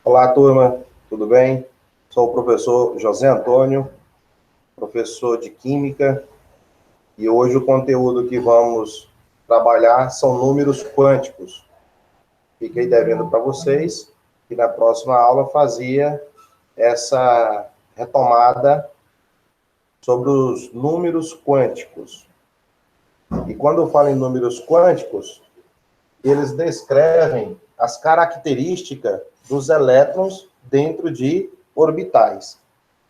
Olá, turma, tudo bem? Sou o professor José Antônio, professor de Química, e hoje o conteúdo que vamos trabalhar são números quânticos. Fiquei devendo para vocês que na próxima aula fazia essa retomada sobre os números quânticos. E quando eu falo em números quânticos, eles descrevem as características dos elétrons dentro de orbitais.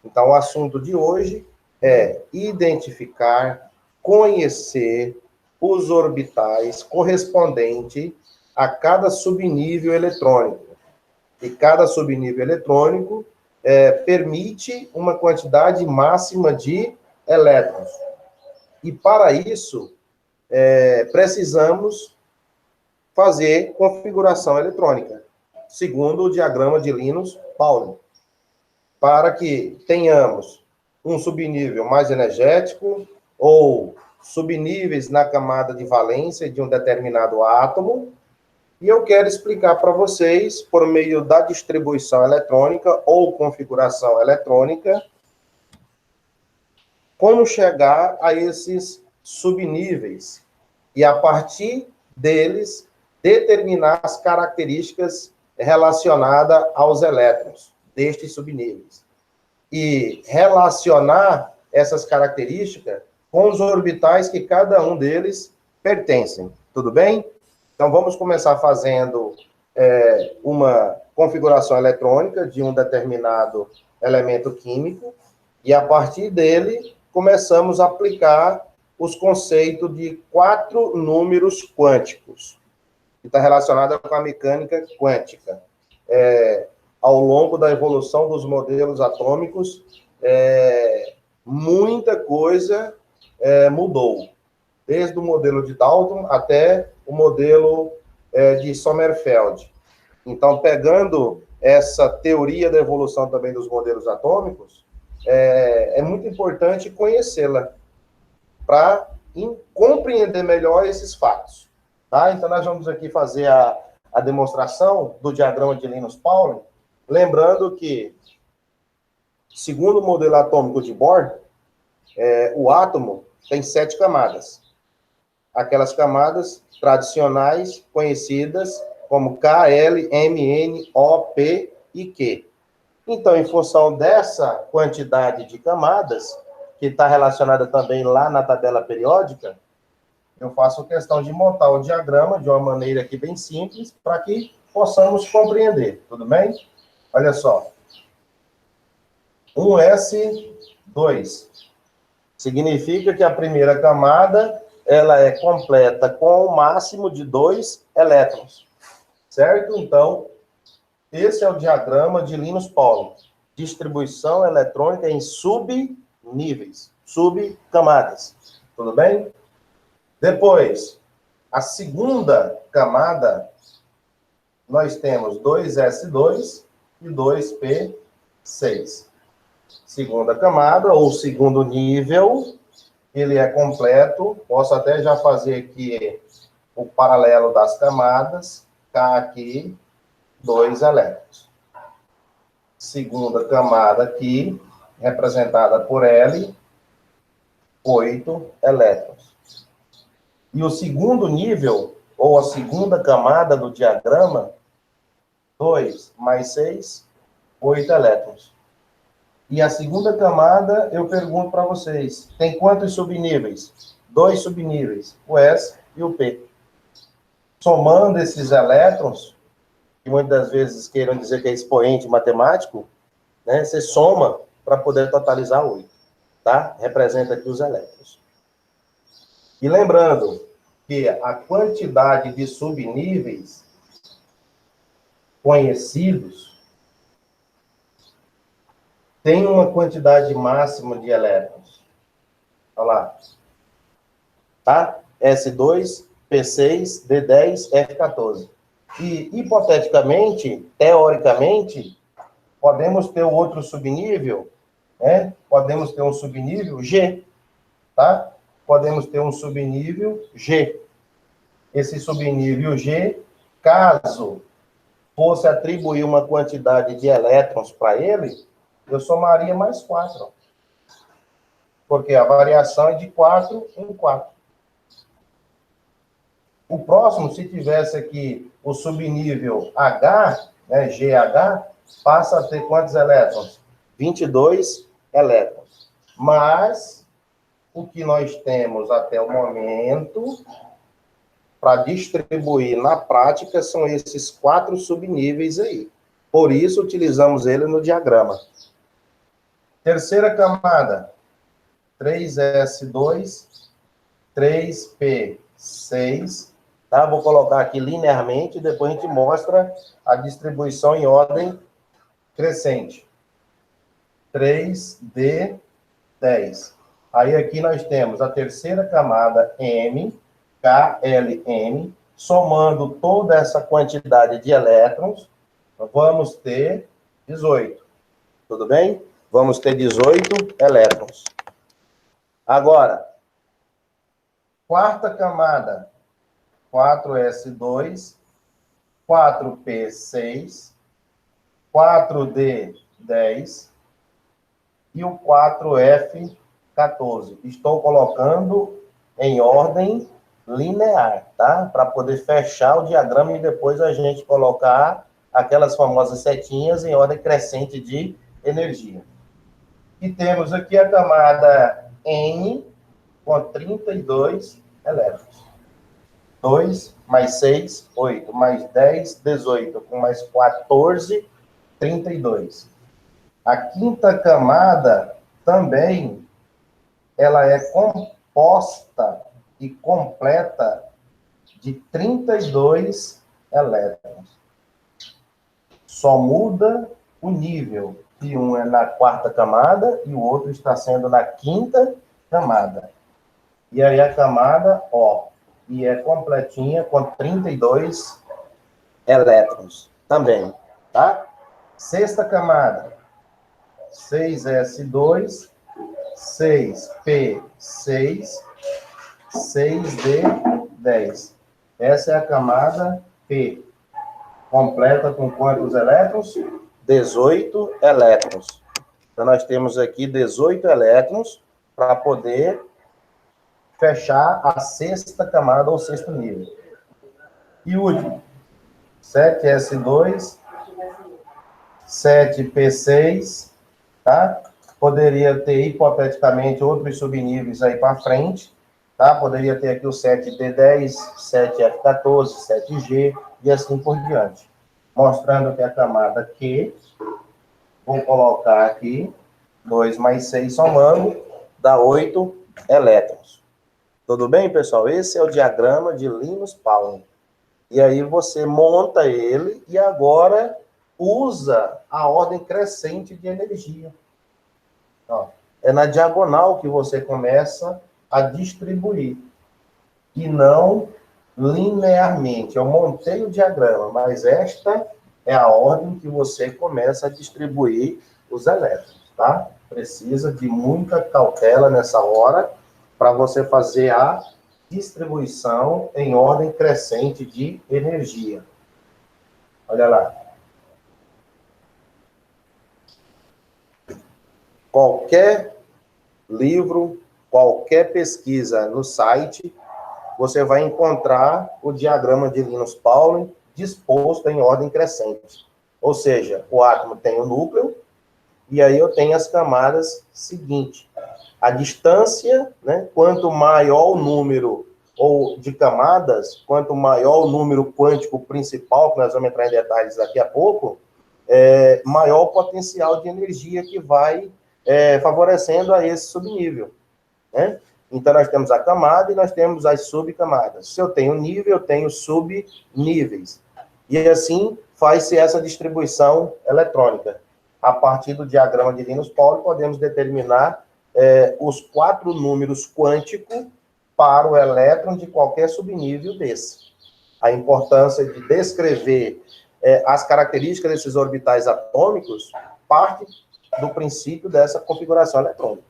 Então, o assunto de hoje é identificar, conhecer os orbitais correspondentes a cada subnível eletrônico. E cada subnível eletrônico permite uma quantidade máxima de elétrons. E, para isso, precisamos fazer configuração eletrônica, segundo o diagrama de Linus-Pauling, para que tenhamos um subnível mais energético ou subníveis na camada de valência de um determinado átomo. E eu quero explicar para vocês, por meio da distribuição eletrônica ou configuração eletrônica, como chegar a esses subníveis e, a partir deles, determinar as características relacionadas aos elétrons destes subníveis. E relacionar essas características com os orbitais que cada um deles pertencem. Tudo bem? Então, vamos começar fazendo uma configuração eletrônica de um determinado elemento químico, e, a partir dele, começamos a aplicar os conceitos de 4 números quânticos, que está relacionado com a mecânica quântica. Ao longo da evolução dos modelos atômicos, muita coisa mudou, desde o modelo de Dalton até o modelo de Sommerfeld. Então, pegando essa teoria da evolução também dos modelos atômicos, é muito importante conhecê-la para compreender melhor esses fatos. Tá? Então, nós vamos aqui fazer a demonstração do diagrama de Linus-Pauling, lembrando que, segundo o modelo atômico de Bohr, o átomo tem 7 camadas. Aquelas camadas tradicionais, conhecidas como K, L, M, N, O, P e Q. Então, em função dessa quantidade de camadas, que está relacionada também lá na tabela periódica, eu faço questão de montar o diagrama de uma maneira aqui bem simples, para que possamos compreender, tudo bem? Olha só. 1s2 significa que a primeira camada ela é completa com o máximo de 2 elétrons, certo? Então, esse é o diagrama de Linus-Pauling. Distribuição eletrônica em subníveis, subcamadas. Tudo bem? Depois, a segunda camada, nós temos 2s2 e 2p6. Segunda camada, ou segundo nível, ele é completo. Posso até já fazer aqui o paralelo das camadas. K aqui, 2 elétrons. Segunda camada aqui, representada por L, 8 elétrons. E o segundo nível, ou a segunda camada do diagrama, 2 mais 6, 8 elétrons. E a segunda camada, eu pergunto para vocês, tem quantos subníveis? 2 subníveis, o S e o P. Somando esses elétrons, que muitas vezes queiram dizer que é expoente matemático, né, você soma para poder totalizar 8, tá? Representa aqui os elétrons. E lembrando que a quantidade de subníveis conhecidos tem uma quantidade máxima de elétrons. Olha lá. Tá? S2, P6, D10, F14. E, hipoteticamente, teoricamente, podemos ter outro subnível, né? Podemos ter um subnível G, tá? Podemos ter um subnível G. Esse subnível G, caso fosse atribuir uma quantidade de elétrons para ele, eu somaria mais 4. Porque a variação é de 4 em 4. O próximo, se tivesse aqui o subnível H, né, GH, passa a ter quantos elétrons? 22 elétrons. Mas o que nós temos até o momento para distribuir na prática são esses 4 subníveis aí. Por isso, utilizamos ele no diagrama. Terceira camada, 3s2, 3p6, tá? Vou colocar aqui linearmente, depois a gente mostra a distribuição em ordem crescente. 3d10. Aí aqui nós temos a terceira camada M, KLM, somando toda essa quantidade de elétrons, vamos ter 18. Tudo bem? Vamos ter 18 elétrons. Agora, quarta camada, 4s2, 4p6, 4d10 e o 4f14. Estou colocando em ordem linear, tá? Para poder fechar o diagrama e depois a gente colocar aquelas famosas setinhas em ordem crescente de energia. E temos aqui a camada N com 32 elétrons. 2 mais 6, 8, mais 10, 18, com mais 14, 32. A quinta camada também, ela é composta e completa de 32 elétrons. Só muda o nível, que um é na quarta camada e o outro está sendo na quinta camada. E aí a camada O, e é completinha com 32 elétrons também, tá? Sexta camada, 6s2, 6p6, 6d10. Essa é a camada P. Completa com quantos elétrons? 18 elétrons. Então, nós temos aqui 18 elétrons para poder fechar a sexta camada ou sexto nível. E o último, 7s2, 7p6, tá? Poderia ter, hipoteticamente, outros subníveis aí para frente, tá? Poderia ter aqui o 7d10, 7f14, 7g, e assim por diante. Mostrando que a camada Q, vou colocar aqui, 2 mais 6 somando, dá 8 elétrons. Tudo bem, pessoal? Esse é o diagrama de Linus Pauling. E aí você monta ele e agora usa a ordem crescente de energia. Ó, é na diagonal que você começa a distribuir. E não linearmente. Eu montei o diagrama, mas esta é a ordem que você começa a distribuir os elétrons, tá? Precisa de muita cautela nessa hora para você fazer a distribuição em ordem crescente de energia. Olha lá. Qualquer livro, qualquer pesquisa no site, você vai encontrar o diagrama de Linus Pauling disposto em ordem crescente. Ou seja, o átomo tem o núcleo, e aí eu tenho as camadas seguintes. A distância, né, quanto maior o número ou de camadas, quanto maior o número quântico principal, que nós vamos entrar em detalhes daqui a pouco, maior o potencial de energia que vai favorecendo a esse subnível, né? Então, nós temos a camada e nós temos as subcamadas. Se eu tenho nível, eu tenho subníveis. E assim faz-se essa distribuição eletrônica. A partir do diagrama de Linus Pauling, podemos determinar os 4 números quânticos para o elétron de qualquer subnível desse. A importância de descrever as características desses orbitais atômicos parte do princípio dessa configuração eletrônica,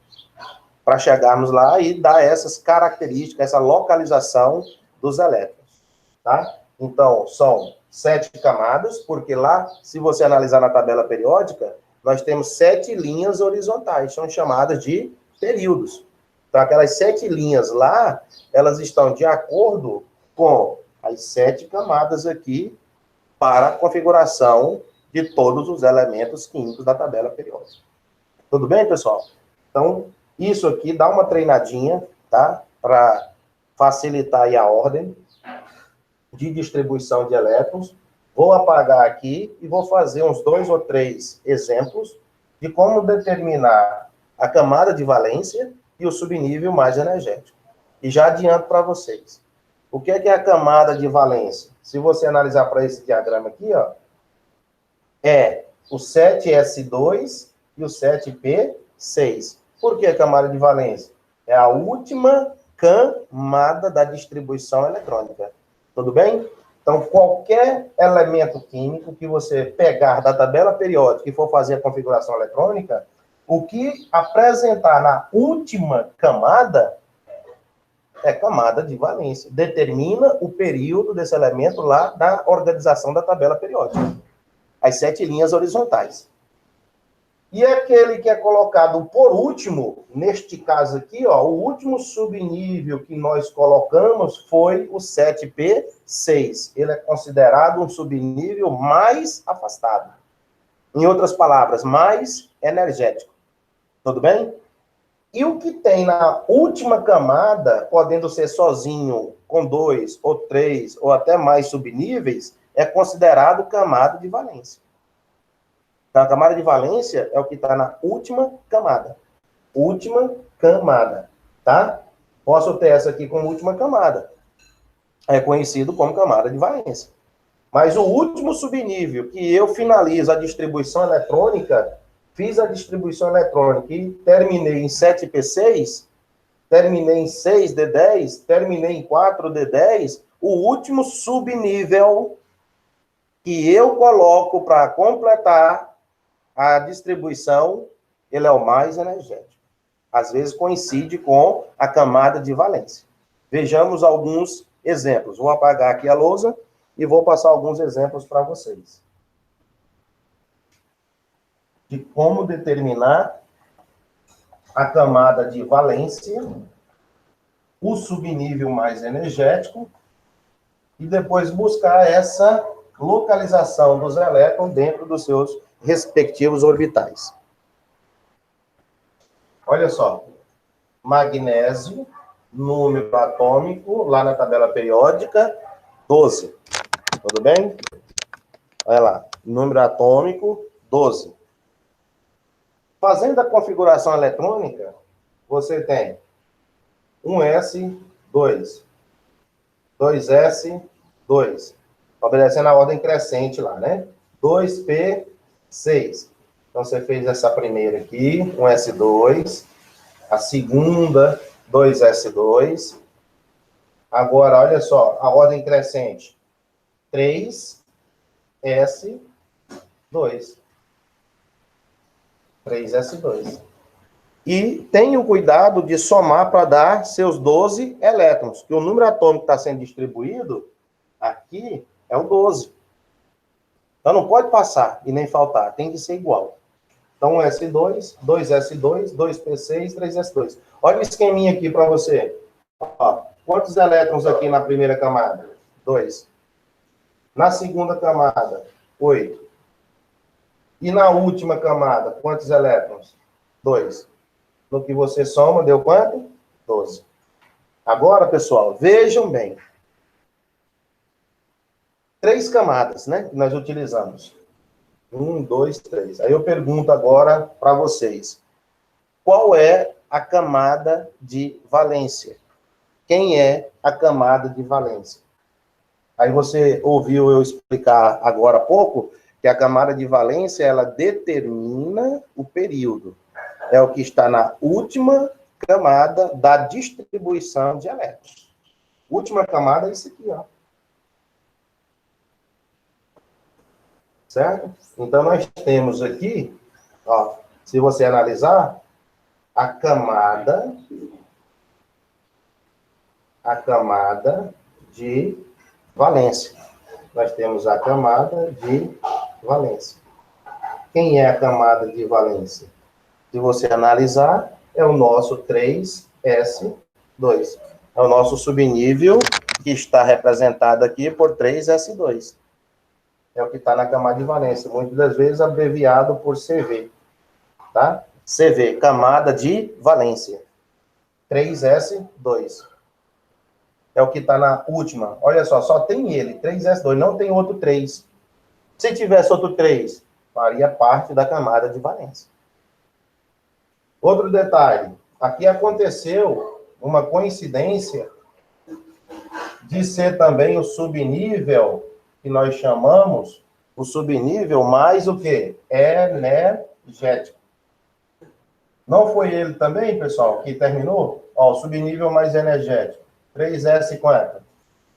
para chegarmos lá e dar essas características, essa localização dos elétrons, tá? Então, são 7 camadas, porque lá, se você analisar na tabela periódica, nós temos 7 linhas horizontais, são chamadas de períodos. Então, aquelas 7 linhas lá, elas estão de acordo com as 7 camadas aqui para a configuração de todos os elementos químicos da tabela periódica. Tudo bem, pessoal? Então, isso aqui dá uma treinadinha, tá? Para facilitar aí a ordem de distribuição de elétrons. Vou apagar aqui e vou fazer uns 2 ou 3 exemplos de como determinar a camada de valência e o subnível mais energético. E já adianto para vocês. O que é a camada de valência? Se você analisar para esse diagrama aqui, ó, é o 7s2 e o 7p6. Por que a camada de valência? É a última camada da distribuição eletrônica. Tudo bem? Então, qualquer elemento químico que você pegar da tabela periódica e for fazer a configuração eletrônica, o que apresentar na última camada é camada de valência. Determina o período desse elemento lá da organização da tabela periódica. As 7 linhas horizontais. E aquele que é colocado por último, neste caso aqui, ó, o último subnível que nós colocamos foi o 7p6. Ele é considerado um subnível mais afastado. Em outras palavras, mais energético. Tudo bem? E o que tem na última camada, podendo ser sozinho, com 2 ou 3 ou até mais subníveis, é considerado camada de valência. Então, a camada de valência é o que está na última camada. Última camada, tá? Posso ter essa aqui como última camada. É conhecido como camada de valência. Mas o último subnível que eu finalizo a distribuição eletrônica, fiz a distribuição eletrônica e terminei em 7p6, terminei em 6d10, terminei em 4d10, o último subnível que eu coloco para completar a distribuição, ele é o mais energético. Às vezes coincide com a camada de valência. Vejamos alguns exemplos. Vou apagar aqui a lousa e vou passar alguns exemplos para vocês. De como determinar a camada de valência, o subnível mais energético, e depois buscar essa localização dos elétrons dentro dos seus respectivos orbitais. Olha só, magnésio, número atômico, lá na tabela periódica, 12. Tudo bem? Olha lá, número atômico, 12. Fazendo a configuração eletrônica, você tem 1s2, 2s2, obedecendo a ordem crescente lá, né? 2p6. Então, você fez essa primeira aqui, 1s2, a segunda, 2s2. Agora, olha só, a ordem crescente, 3s2. 3s2. E tenha o cuidado de somar para dar seus 12 elétrons, que o número atômico está sendo distribuído aqui é o 12. Então não pode passar e nem faltar, tem que ser igual. Então 1s2, 2s2, 2p6, 3s2. Olha o esqueminha aqui para você. Ó, quantos elétrons aqui na primeira camada? 2. Na segunda camada, 8. E na última camada, quantos elétrons? 2. No que você soma, deu quanto? 12. Agora, pessoal, vejam bem. 3 camadas, né? Que nós utilizamos. 1, 2, 3. Aí eu pergunto agora para vocês. Qual é a camada de valência? Quem é a camada de valência? Aí você ouviu eu explicar agora há pouco que a camada de valência, ela determina o período. É o que está na última camada da distribuição de elétrons. Última camada é isso aqui, ó. Certo? Então, nós temos aqui, ó, se você analisar, a camada de valência. nós temos a camada de valência. Quem é a camada de valência? Se você analisar, é o nosso 3S2. É o nosso subnível que está representado aqui por 3S2. É o que está na camada de valência, muitas das vezes abreviado por CV. Tá? CV, camada de valência. 3S2. É o que está na última. Olha só tem ele, 3S2, não tem outro 3. Se tivesse outro 3, faria parte da camada de valência. Outro detalhe, aqui aconteceu uma coincidência de ser também o subnível, que nós chamamos, o subnível mais o quê? Energético. Não foi ele também, pessoal, que terminou? Ó, o subnível mais energético. 3S quanto?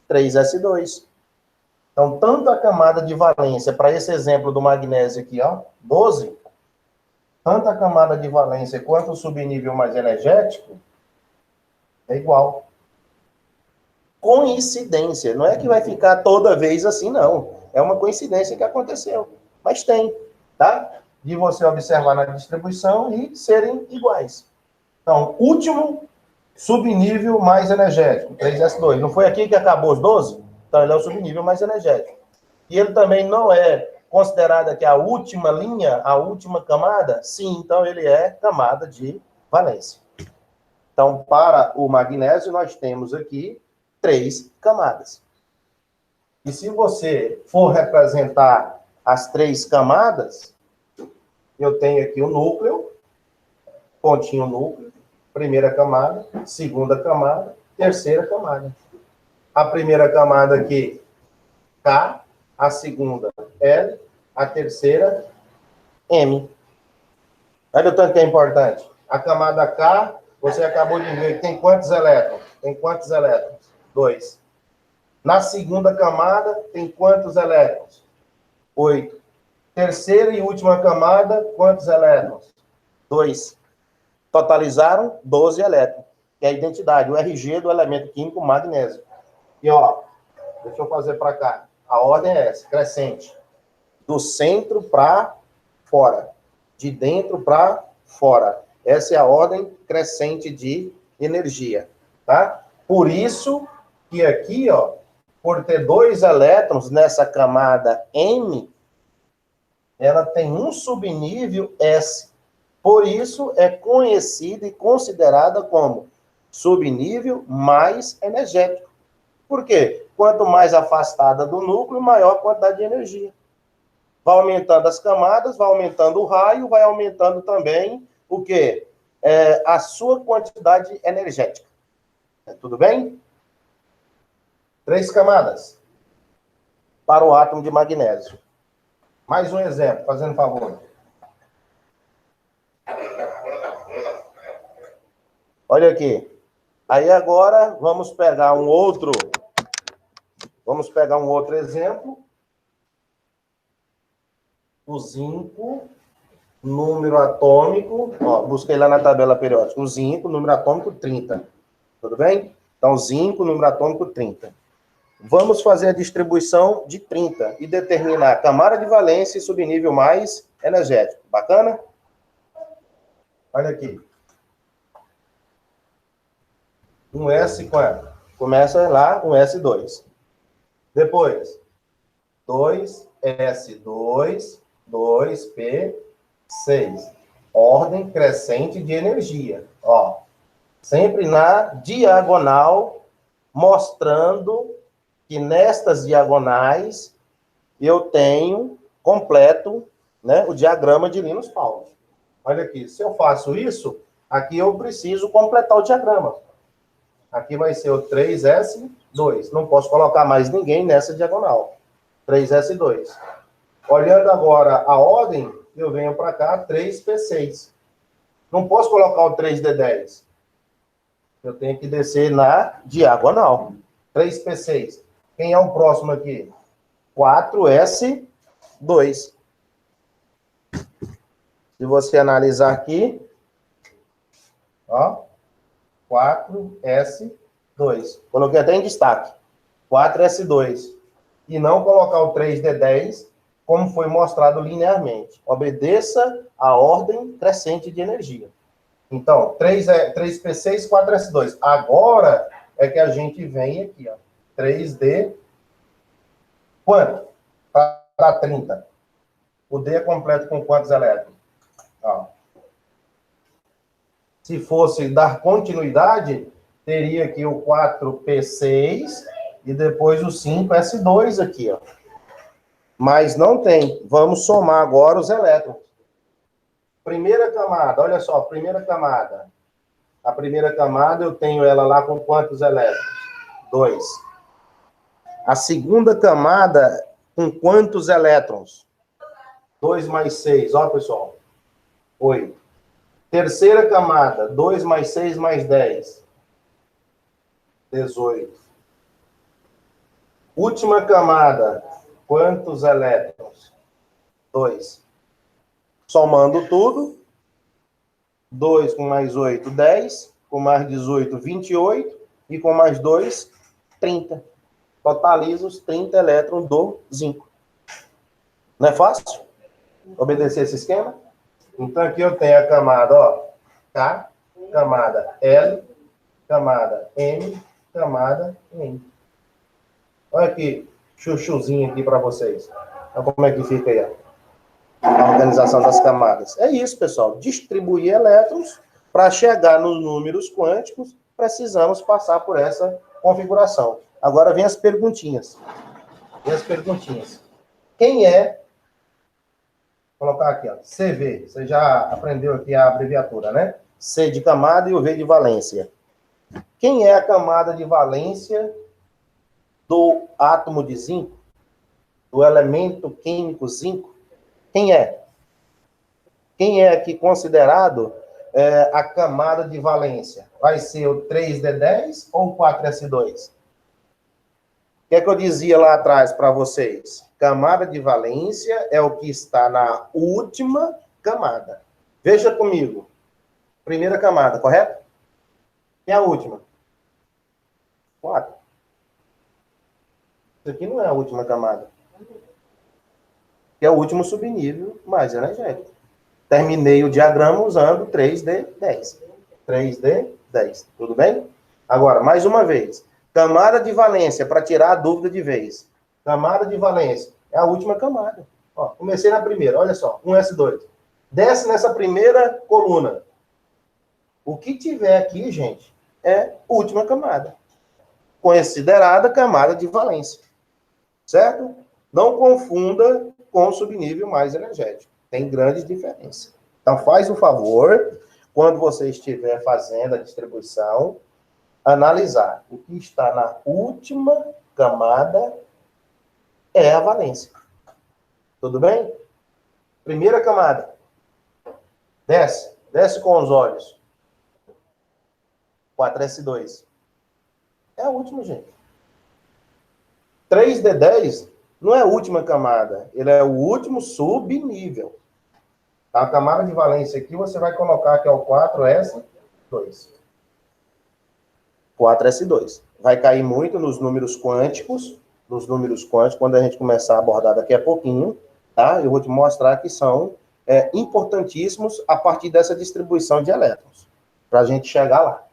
3S2. Então, tanto a camada de valência, para esse exemplo do magnésio aqui, ó, 12, tanto a camada de valência quanto o subnível mais energético é igual. Coincidência. Não é que vai ficar toda vez assim, não. É uma coincidência que aconteceu. Mas tem, tá? De você observar na distribuição e serem iguais. Então, último subnível mais energético, 3S2. Não foi aqui que acabou os 12? Então, ele é o subnível mais energético. E ele também não é considerado aqui a última linha, a última camada? Sim, então ele é camada de valência. Então, para o magnésio, nós temos aqui 3 camadas. E se você for representar as 3 camadas, eu tenho aqui o núcleo, pontinho núcleo, primeira camada, segunda camada, terceira camada. A primeira camada aqui, K, a segunda, L, a terceira, M. Olha o tanto que é importante. A camada K, você acabou de ver que tem quantos elétrons? Tem quantos elétrons? 2. Na segunda camada, tem quantos elétrons? 8. Terceira e última camada, quantos elétrons? 2. Totalizaram 12 elétrons, que é a identidade, o RG do elemento químico magnésio. E, ó, deixa eu fazer para cá. A ordem é essa, crescente. Do centro para fora. De dentro para fora. Essa é a ordem crescente de energia, tá? Por isso que aqui, ó, por ter 2 elétrons nessa camada M, ela tem um subnível S. Por isso, é conhecida e considerada como subnível mais energético. Por quê? Quanto mais afastada do núcleo, maior a quantidade de energia. Vai aumentando as camadas, vai aumentando o raio, vai aumentando também o quê? A sua quantidade energética. Tudo bem? 3 camadas para o átomo de magnésio. Mais um exemplo, fazendo favor. Olha aqui. Aí agora vamos pegar um outro exemplo. O zinco, número atômico, ó, busquei lá na tabela periódica. O zinco, número atômico 30. Tudo bem? Então, zinco, número atômico 30. Vamos fazer a distribuição de 30 e determinar a camada de valência e subnível mais energético. Bacana? Olha aqui. Um S quanto? Começa lá, um S2. Depois, 2S2, 2P6. Ordem crescente de energia. Ó, sempre na diagonal, mostrando que nestas diagonais eu tenho completo, né, o diagrama de Linus Pauling. Olha aqui, se eu faço isso, aqui eu preciso completar o diagrama. Aqui vai ser o 3S2. Não posso colocar mais ninguém nessa diagonal. 3S2. Olhando agora a ordem, eu venho para cá, 3P6. Não posso colocar o 3D10. Eu tenho que descer na diagonal. 3P6. Quem é o próximo aqui? 4S2. Se você analisar aqui, ó, 4S2. Coloquei até em destaque. 4S2. e não colocar o 3D10 como foi mostrado linearmente. Obedeça a ordem crescente de energia. Então, 3P6, 4S2. Agora é que a gente vem aqui, ó. 3D, quanto? Para 30. O D é completo com quantos elétrons? Ó. Se fosse dar continuidade, teria aqui o 4P6 e depois o 5S2 aqui, ó. Mas não tem. Vamos somar agora os elétrons. Primeira camada, olha só, primeira camada. A primeira camada eu tenho ela lá com quantos elétrons? 2. A segunda camada com quantos elétrons? 2 mais 6, ó, pessoal. 8. Terceira camada, 2 mais 6 mais 10. 18. Última camada, quantos elétrons? 2. Somando tudo, 2 com mais 8, 10. Com mais 18, 28. E com mais 2, 30. Totaliza os 30 elétrons do zinco. Não é fácil obedecer esse esquema? Então, aqui eu tenho a camada, ó, K, camada L, camada M, camada N. Olha aqui, chuchuzinho aqui para vocês. Então, como é que fica aí, ó? A organização das camadas. É isso, pessoal. Distribuir elétrons para chegar nos números quânticos, precisamos passar por essa configuração. Agora vem as perguntinhas. Quem é... Vou colocar aqui, ó, CV. Você já aprendeu aqui a abreviatura, né? C de camada e o V de valência. Quem é a camada de valência do átomo de zinco? Do elemento químico zinco? Quem é? Quem é aqui considerado a camada de valência? Vai ser o 3D10 ou o 4S2? O que é que eu dizia lá atrás para vocês? Camada de valência é o que está na última camada. Veja comigo. Primeira camada, correto? E a última? 4. Isso aqui não é a última camada. É o último subnível mais energético. Terminei o diagrama usando 3D10. 3D10. Tudo bem? Agora, mais uma vez. Camada de valência, para tirar a dúvida de vez. Camada de valência é a última camada. Ó, comecei na primeira, olha só, 1S2. Desce nessa primeira coluna. O que tiver aqui, gente, é última camada. Considerada camada de valência. Certo? Não confunda com o subnível mais energético. Tem grande diferença. Então, faz o favor, quando você estiver fazendo a distribuição, analisar o que está na última camada é a valência. Tudo bem? Primeira camada. Desce. Desce com os olhos. 4S2. É a última, gente. 3D10 não é a última camada. Ele é o último subnível. A camada de valência aqui, você vai colocar que é o 4S2. 4S2. Vai cair muito nos números quânticos. Nos números quânticos, quando a gente começar a abordar daqui a pouquinho, tá? Eu vou te mostrar que são importantíssimos a partir dessa distribuição de elétrons. Para a gente chegar lá.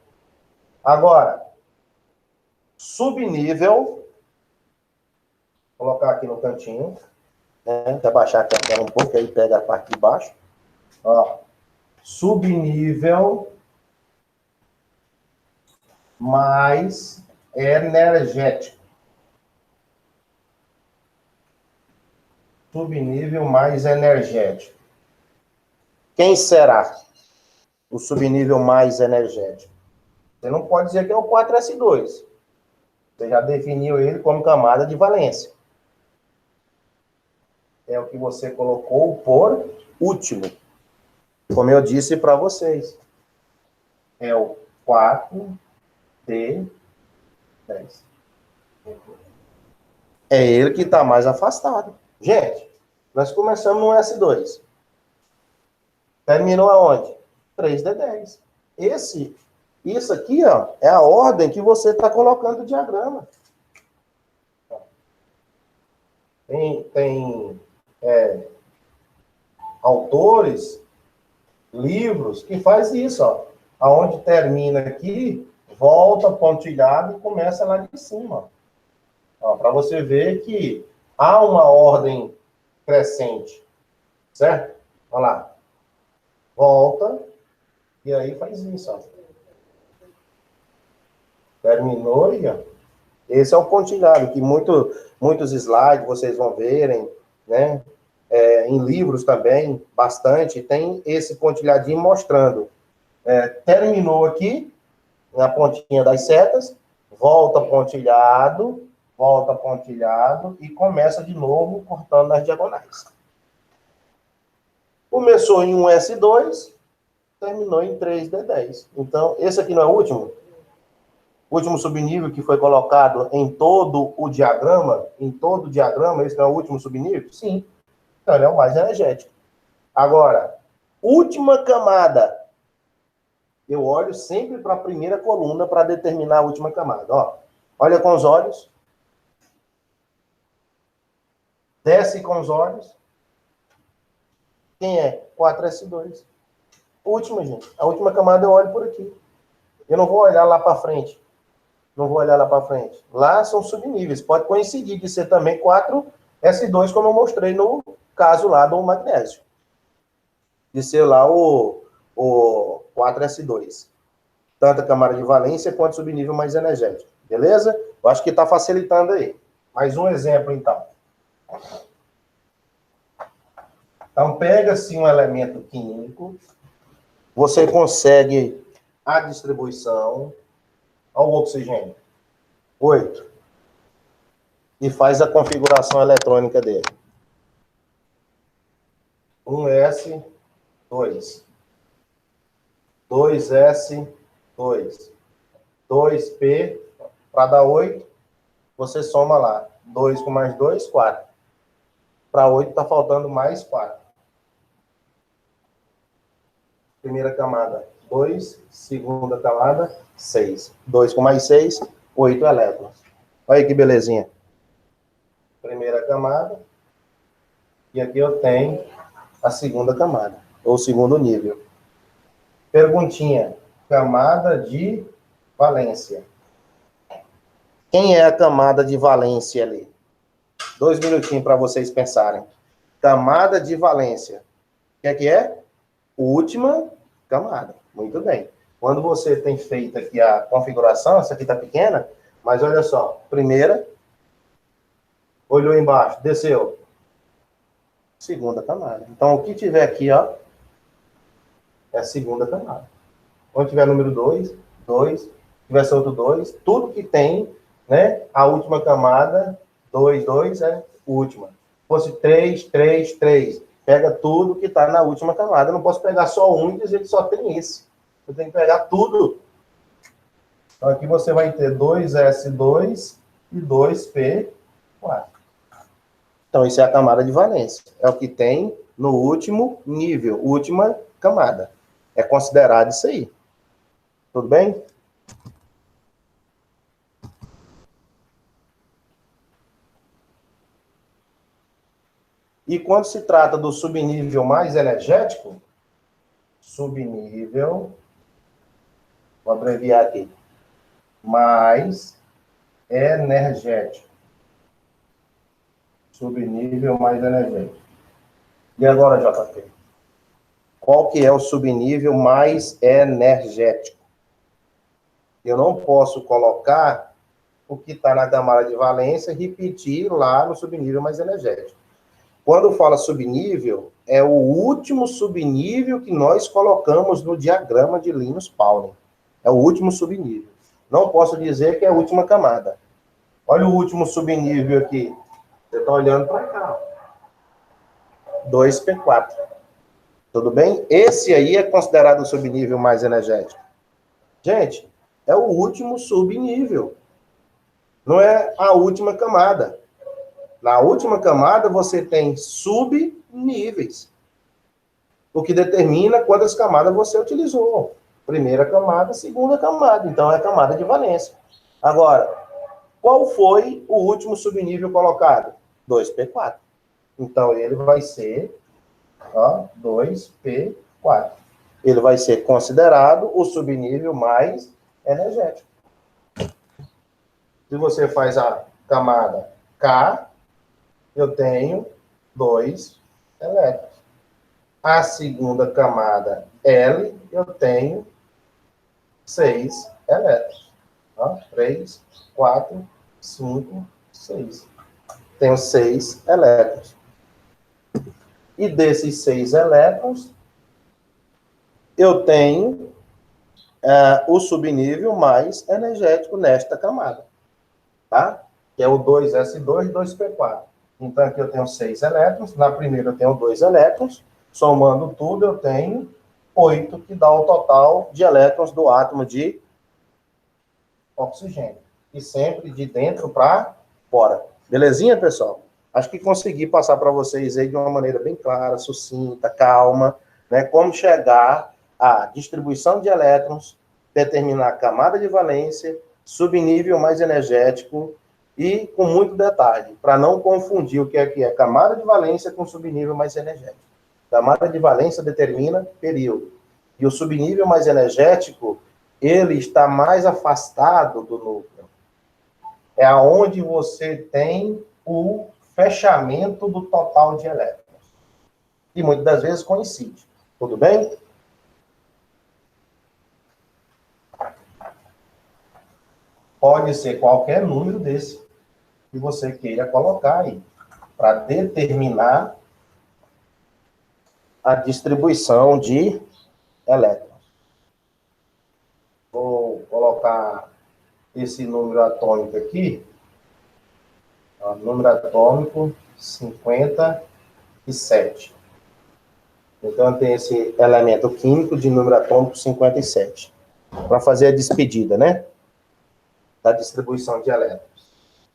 Agora, subnível. Vou colocar aqui no cantinho. Até baixar aqui a tela um pouco, aí pega a parte de baixo. Ó, subnível mais energético. Subnível mais energético. Quem será o subnível mais energético? Você não pode dizer que é o 4S2. Você já definiu ele como camada de valência. É o que você colocou por último. Como eu disse para vocês. É o 4D10. É ele que está mais afastado. Gente, nós começamos no S2. Terminou aonde? 3D10. Isso aqui, ó, é a ordem que você está colocando o diagrama. Tem autores, livros, que faz isso, ó. Aonde termina aqui, volta pontilhado e começa lá de cima. Para você ver que há uma ordem crescente, certo? Olha lá. Volta, e aí faz isso, ó. Terminou e, ó. Esse é o pontilhado, que muitos slides vocês vão verem, né? Em livros também, bastante, tem esse pontilhadinho mostrando. Terminou aqui, na pontinha das setas, volta pontilhado e começa de novo cortando nas diagonais. Começou em 1S2, terminou em 3D10. Então, esse aqui não é o último? O último subnível que foi colocado em todo o diagrama, esse não é o último subnível? Sim. Então, ele é o mais energético. Agora, última camada. Eu olho sempre para a primeira coluna para determinar a última camada. Ó, olha com os olhos. Desce com os olhos. Quem é? 4S2. Última, gente. A última camada eu olho por aqui. Eu não vou olhar lá para frente. Lá são subníveis. Pode coincidir de ser também 4S2, como eu mostrei no caso lá do magnésio. De ser lá o 4S2. Tanto a camada de valência quanto o subnível mais energético. Beleza? Eu acho que está facilitando aí. Mais um exemplo, então. Então, pega-se um elemento químico, você consegue a distribuição ao oxigênio, 8, e faz a configuração eletrônica dele. 1S2, 2S2, 2P, para dar 8, você soma lá, 2 com mais 2, 4. Para 8 está faltando mais 4. Primeira camada, 2. Segunda camada, 6. 2 com mais 6, 8 elétrons. Olha aí que belezinha. Primeira camada. E aqui eu tenho a segunda camada, ou segundo nível. Perguntinha. Camada de valência. Quem é a camada de valência ali? 2 minutinhos para vocês pensarem. Camada de valência. O que é? Última camada. Muito bem. Quando você tem feito aqui a configuração, essa aqui está pequena, mas olha só. Primeira, olhou embaixo, desceu. Segunda camada. Então, o que tiver aqui, ó, é a segunda camada. Quando tiver número 2, 2, tivesse outro 2, tudo que tem, né, a última camada, 2, 2 é última. Se fosse 3, 3, 3. Pega tudo que está na última camada. Eu não posso pegar só um e dizer que só tem esse. Eu tenho que pegar tudo. Então, aqui você vai ter 2S2 e 2P4. Então, isso é a camada de valência. É o que tem no último nível, última camada. É considerado isso aí. Tudo bem? E quando se trata do subnível mais energético, subnível, vou abreviar aqui, mais energético. Subnível mais energético. E agora, JP? Qual que é o subnível mais energético? Eu não posso colocar o que está na camada de valência e repetir lá no subnível mais energético. Quando fala subnível, é o último subnível que nós colocamos no diagrama de Linus-Pauling. É o último subnível. Não posso dizer que é a última camada. Olha o último subnível aqui. Você está olhando para cá. 2P4. Tudo bem? Esse aí é considerado o subnível mais energético. Gente, é o último subnível. Não é a última camada. Na última camada, você tem subníveis. O que determina quantas camadas você utilizou. Primeira camada, segunda camada. Então, é a camada de valência. Agora, qual foi o último subnível colocado? 2p4. Então, ele vai ser, ó, 2p4. Ele vai ser considerado o subnível mais energético. Se você faz a camada K, eu tenho 2 elétrons. A segunda camada L, eu tenho 6 elétrons. Ó, 3, 4, 5, 6. Tenho 6 elétrons. E desses 6 elétrons, eu tenho o subnível mais energético nesta camada. Tá? Que é o 2s2 e 2p4. Então, aqui eu tenho 6 elétrons. Na primeira eu tenho 2 elétrons. Somando tudo, eu tenho 8, que dá o total de elétrons do átomo de oxigênio. E sempre de dentro para fora. Belezinha, pessoal? Acho que consegui passar para vocês aí de uma maneira bem clara, sucinta, calma, né? Como chegar à distribuição de elétrons, determinar a camada de valência, subnível mais energético e com muito detalhe, para não confundir o que é camada de valência com subnível mais energético. Camada de valência determina período. E o subnível mais energético, ele está mais afastado do núcleo. É aonde você tem o fechamento do total de elétrons. E muitas das vezes coincide. Tudo bem? Pode ser qualquer número desse que você queira colocar aí, para determinar a distribuição de elétrons. Vou colocar esse número atômico aqui. Ó, número atômico 57. Então, tem esse elemento químico de número atômico 57. Para fazer a despedida, né? Da distribuição de elétrons.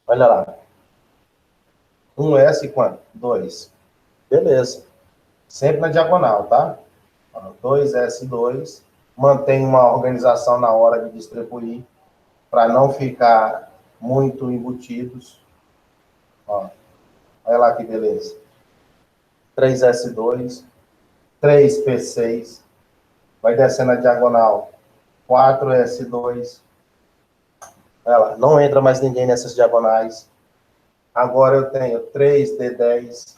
Olha lá. 1s quanto? 2. Beleza. Sempre na diagonal, tá? 2s2. Mantém uma organização na hora de distribuir, para não ficar muito embutidos. Ó. Olha lá que beleza. 3s2. 3p6. Vai descendo a diagonal. 4s2. Olha lá, não entra mais ninguém nessas diagonais. Agora eu tenho 3d10,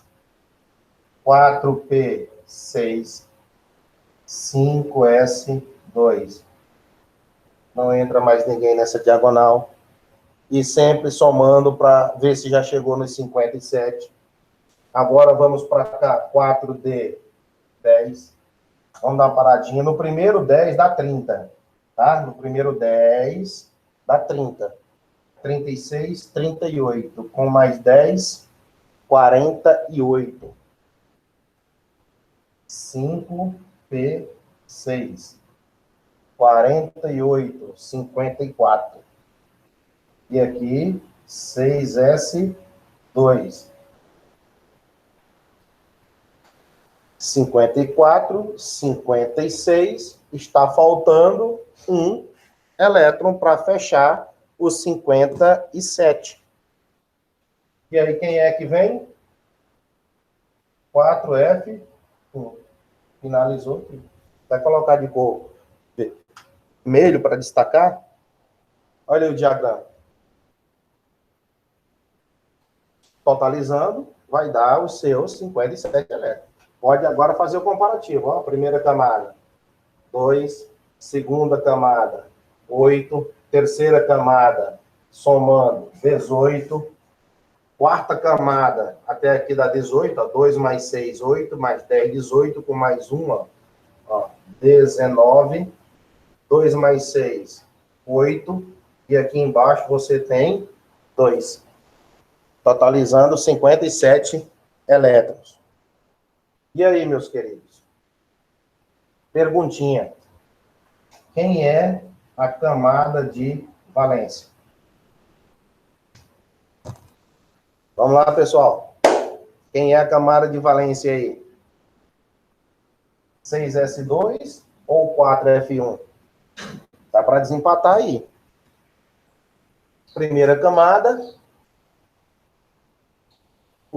4p6, 5s2. Não entra mais ninguém nessa diagonal. E sempre somando para ver se já chegou nos 57. Agora vamos para cá, 4d10. Vamos dar uma paradinha. No primeiro 10 dá 30. Tá? No primeiro 10 dá 30. 36, 38. Com mais 10, 48. 5p6. 48, 54. E aqui, 6s2. 54, 56. Está faltando um elétron para fechar os 57. E aí, quem é que vem? 4F. Finalizou aqui. Vai colocar de cor vermelho para destacar. Olha aí o diagrama. Totalizando, vai dar os seus 57 elétrons. Pode agora fazer o comparativo. Ó, primeira camada, 2. Segunda camada, 8. Terceira camada, somando, 18. Quarta camada, até aqui dá 18. Ó, 2 mais 6, 8. Mais 10, 18. Com mais 1, ó, 19. 2 mais 6, 8. E aqui embaixo você tem 2. Totalizando 57 elétrons. E aí, meus queridos? Perguntinha. Quem é a camada de valência? Vamos lá, pessoal. Quem é a camada de valência aí? 6s2 ou 4f1? Dá para desempatar aí. Primeira camada.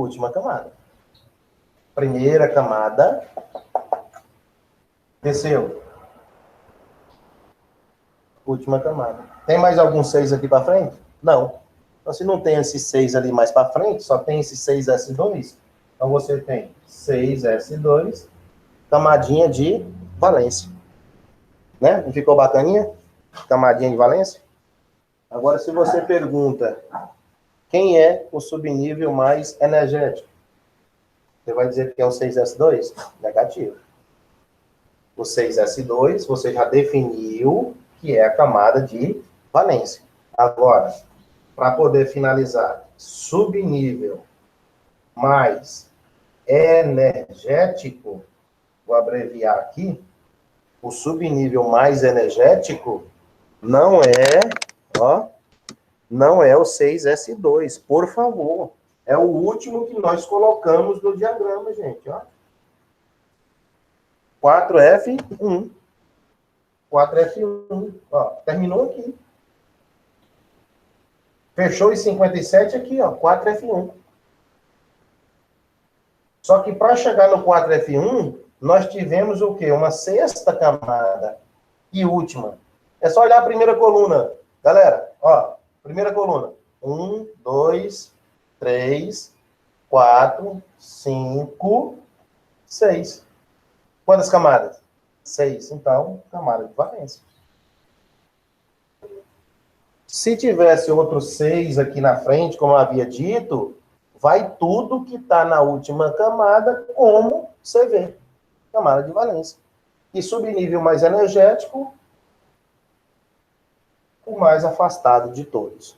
última camada. Primeira camada, desceu. Última camada. Tem mais algum 6 aqui para frente? Não. Então, se não tem esse 6 ali mais para frente, só tem esse 6S2, então você tem 6S2, camadinha de valência. Né? Não ficou bacaninha? Camadinha de valência? Agora, se você pergunta quem é o subnível mais energético, você vai dizer que é o 6S2? Negativo. O 6S2, você já definiu que é a camada de valência. Agora, para poder finalizar, subnível mais energético, vou abreviar aqui, o subnível mais energético não é o 6S2, por favor. É o último que nós colocamos no diagrama, gente, ó. 4F1. 4F1, ó, terminou aqui. Fechou em 57 aqui, ó, 4F1. Só que para chegar no 4F1, nós tivemos o quê? Uma sexta camada e última. É só olhar a primeira coluna. Galera, ó, primeira coluna. 1, 2, 3, 4, 5, 6. Quantas camadas? 6. Então, camada de valência. Se tivesse outro 6 aqui na frente, como eu havia dito, vai tudo que está na última camada como CV. Camada de valência. E subnível mais energético, o mais afastado de todos.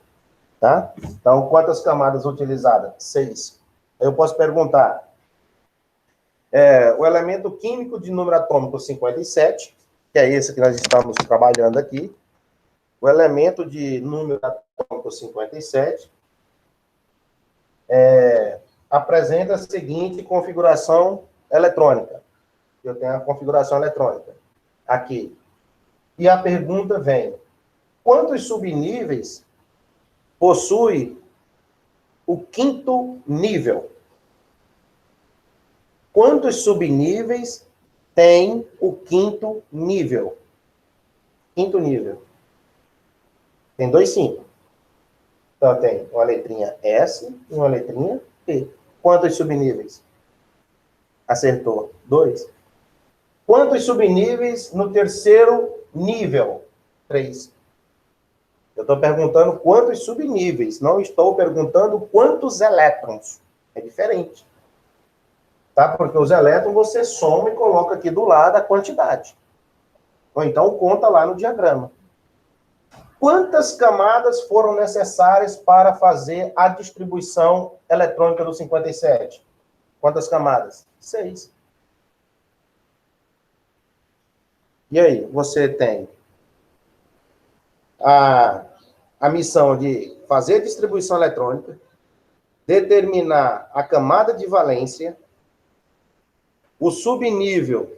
Tá? Então, quantas camadas utilizadas? 6. Eu posso perguntar. O elemento químico de número atômico 57, que é esse que nós estamos trabalhando aqui. O elemento de número atômico 57 apresenta a seguinte configuração eletrônica. Eu tenho a configuração eletrônica aqui. E a pergunta vem: quantos subníveis possui o quinto nível? Quantos subníveis tem o quinto nível? Quinto nível. Tem 2 5. Então, tem uma letrinha S e uma letrinha P. Quantos subníveis? Acertou. 2. Quantos subníveis no terceiro nível? 3. Eu estou perguntando quantos subníveis. Não estou perguntando quantos elétrons. É diferente. Tá? Porque os elétrons você soma e coloca aqui do lado a quantidade. Ou então conta lá no diagrama. Quantas camadas foram necessárias para fazer a distribuição eletrônica do 57? Quantas camadas? 6. E aí, você tem a missão de fazer a distribuição eletrônica, determinar a camada de valência, o subnível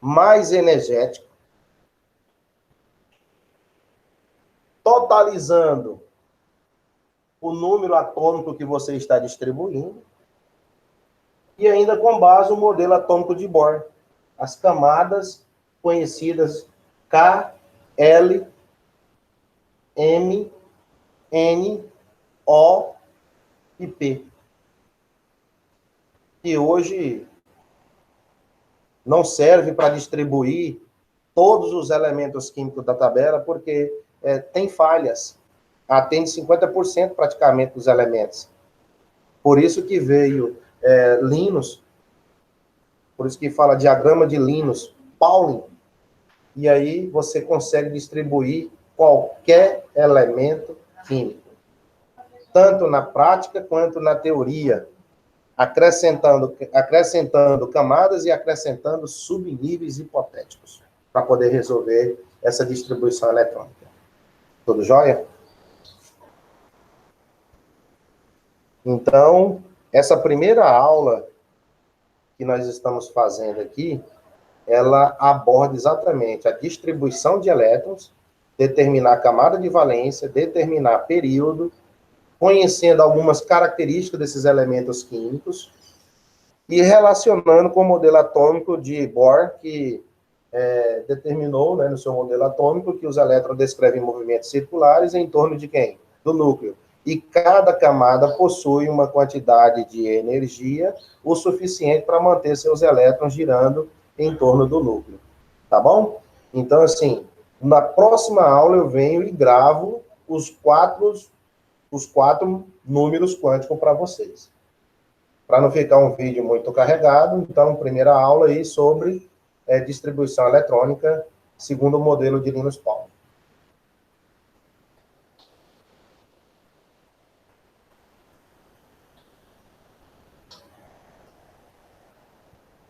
mais energético, totalizando o número atômico que você está distribuindo, e ainda com base no modelo atômico de Bohr, as camadas conhecidas K, L, M, N, O e P. Que hoje não serve para distribuir todos os elementos químicos da tabela, porque tem falhas. Atende 50% praticamente dos elementos. Por isso que veio Linus, por isso que fala diagrama de Linus, Pauling, e aí você consegue distribuir qualquer elemento químico, tanto na prática quanto na teoria, acrescentando camadas e acrescentando subníveis hipotéticos, para poder resolver essa distribuição eletrônica. Tudo jóia? Então, essa primeira aula que nós estamos fazendo aqui, ela aborda exatamente a distribuição de elétrons, determinar a camada de valência, determinar período, conhecendo algumas características desses elementos químicos e relacionando com o modelo atômico de Bohr, que determinou, né, no seu modelo atômico, que os elétrons descrevem movimentos circulares em torno de quem? Do núcleo. E cada camada possui uma quantidade de energia o suficiente para manter seus elétrons girando em torno do núcleo. Tá bom? Então, assim, na próxima aula eu venho e gravo os quatro números quânticos para vocês. Para não ficar um vídeo muito carregado, então, primeira aula aí sobre distribuição eletrônica segundo o modelo de Linus Pauling.